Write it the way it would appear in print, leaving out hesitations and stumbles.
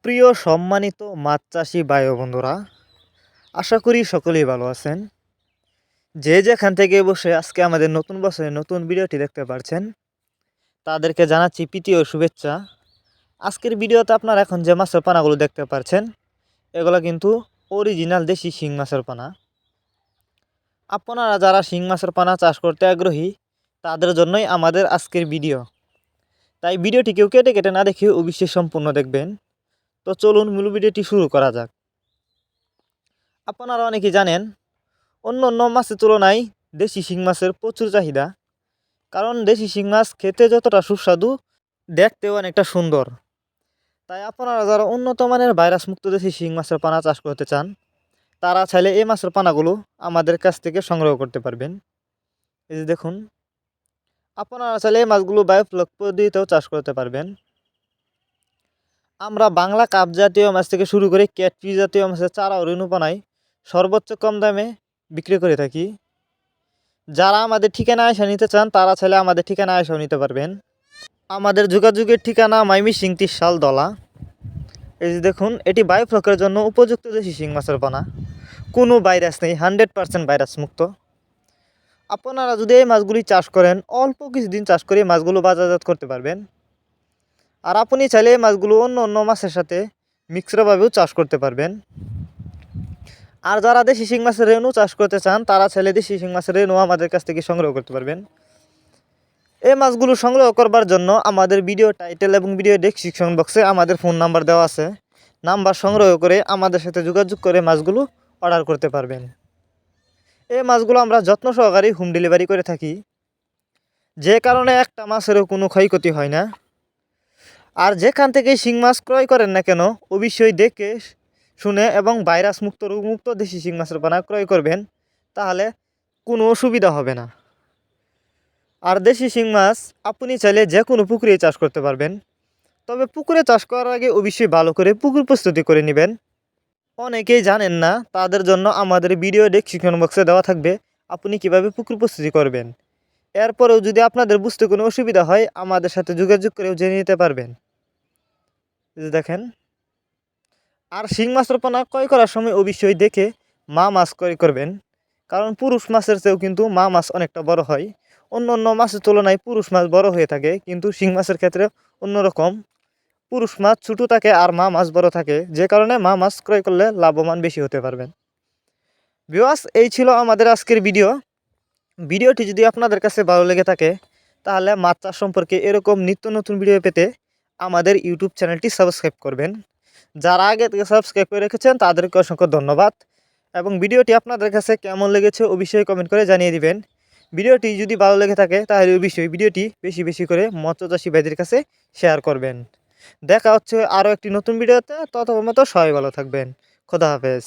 প্রিয় সম্মানিত মাছ চাষি ভাই ও বন্ধুরা, আশা করি সকলেই ভালো আছেন। যে যেখান থেকে বসে আজকে আমাদের নতুন বছরের নতুন ভিডিওটি দেখতে পারছেন তাদেরকে জানাচ্ছি প্রীতি ও শুভেচ্ছা। আজকের ভিডিওতে আপনারা এখন যে মাছের পানাগুলো দেখতে পাচ্ছেন এগুলো কিন্তু অরিজিনাল দেশি শিং মাছের পানা। আপনারা যারা শিং মাছের পানা চাষ করতে আগ্রহী তাদের জন্যই আমাদের আজকের ভিডিও। তাই ভিডিওটি কেউ কেটে কেটে না দেখে অবশ্যই সম্পূর্ণ দেখবেন। তো চলুন মূল ভিডিওটি শুরু করা যাক। আপনারা অনেকেই জানেন অন্য অন্য মাছের তুলনায় দেশি শিং মাছের প্রচুর চাহিদা, কারণ দেশি শিং মাছ খেতে যতটা সুস্বাদু দেখতেও অনেকটা সুন্দর। তাই আপনারা যারা উন্নত মানের ভাইরাস মুক্ত দেশি শিং মাছের পানা চাষ করতে চান তারা চাইলে এই মাছের পানাগুলো আমাদের কাছ থেকে সংগ্রহ করতে পারবেন। এই যে দেখুন, আপনারা চাইলে এই মাছগুলো বায়োফ্লক পদ্ধতিতেও চাষ করতে পারবেন। আমরা বাংলা কাপ জাতীয় মাছ থেকে শুরু করে ক্যাটফিশ জাতীয় মাছের চারা ও রেণু পানায় সর্বোচ্চ কম দামে বিক্রি করে থাকি। যারা আমাদের ঠিকানায় এসে নিতে চান তারা চাইলে আমাদের ঠিকানায় এসেও নিতে পারবেন। আমাদের যোগাযোগের ঠিকানা ময়মনসিংহ ত্রিশাল দলা। এই যে দেখুন, এটি বায়োফ্লকের জন্য উপযুক্ত দেশি শিং মাছের পানা। কোনো ভাইরাস নেই, 100% ভাইরাস মুক্ত। আপনারা যদি এই মাছগুলি চাষ করেন অল্প কিছুদিন চাষ করে মাছগুলো বাজারজাত করতে পারবেন। আর আপনি চাইলে এই মাছগুলো অন্য অন্য মাছের সাথে মিক্সডভাবেও চাষ করতে পারবেন। আর যারা দেশি শিং মাছের রেণু চাষ করতে চান তারা চাইলে দেশি শিং মাছের রেণু আমাদের কাছ থেকে সংগ্রহ করতে পারবেন। এই মাছগুলো সংগ্রহ করবার জন্য আমাদের ভিডিও টাইটেল এবং ভিডিও ডেসক্রিপশন বক্সে আমাদের ফোন নাম্বার দেওয়া আছে। নাম্বার সংগ্রহ করে আমাদের সাথে যোগাযোগ করে মাছগুলো অর্ডার করতে পারবেন। এই মাছগুলো আমরা যত্ন সহকারে হোম ডেলিভারি করে থাকি, যে কারণে একটা মাছেরও কোনো ক্ষয়ক্ষতি হয় না। আর যেখান থেকে শিং মাছ ক্রয় করেন না কেন অবশ্যই দেখে শুনে এবং ভাইরাস মুক্ত রোগমুক্ত দেশি শিং মাছের পানা ক্রয় করবেন, তাহলে কোনো অসুবিধা হবে না। আর দেশি শিং মাছ আপনি চাইলে যে কোনো পুকুরে চাষ করতে পারবেন, তবে পুকুরে চাষ করার আগে অবশ্যই ভালো করে পুকুর প্রস্তুতি করে নেবেন। অনেকেই জানেন না, তাদের জন্য আমাদের ভিডিও ডেসক্রিপশন বক্সে দেওয়া থাকবে আপনি কিভাবে পুকুর প্রস্তুতি করবেন। এরপরেও যদি আপনাদের বুঝতে কোনো অসুবিধা হয় আমাদের সাথে যোগাযোগ করেও জেনে নিতে পারবেন। দেখেন, আর শিং মাছের পোনা ক্রয় করার সময় অবশ্যই দেখে মা মাছ ক্রয় করবেন, কারণ পুরুষ মাছের চেয়েও কিন্তু মা মাছ অনেকটা বড় হয়। অন্য অন্য মাছের তুলনায় পুরুষ মাছ বড় হয়ে থাকে, কিন্তু শিং মাছের ক্ষেত্রে অন্যরকম। পুরুষ মাছ ছোটো থাকে আর মা মাছ বড় থাকে, যে কারণে মা মাছ ক্রয় করলে লাভবান বেশি হতে পারবেন। ভিউয়ার্স, এই ছিল আমাদের আজকের ভিডিওটি যদি আপনাদের কাছে ভালো লেগে থাকে তাহলে মাছ চাষ সম্পর্কে এরকম নিত্য নতুন ভিডিও পেতে আমাদের ইউটিউব চ্যানেলটি সাবস্ক্রাইব করবেন। যারা আগে থেকে সাবস্ক্রাইব করে রেখেছেন তাদেরকে অসংখ্য ধন্যবাদ। এবং ভিডিওটি আপনাদের কাছে কেমন লেগেছে অবশ্যই কমেন্ট করে জানিয়ে দিবেন। ভিডিওটি যদি ভালো লেগে থাকে তাহলে অবশ্যই ভিডিওটি বেশি বেশি করে মৎস্য চাষী ভাইদের কাছে শেয়ার করবেন। দেখা হচ্ছে আরও একটি নতুন ভিডিওতে, ততক্ষণ মতো সবাই ভালো থাকবেন। খোদা হাফেজ।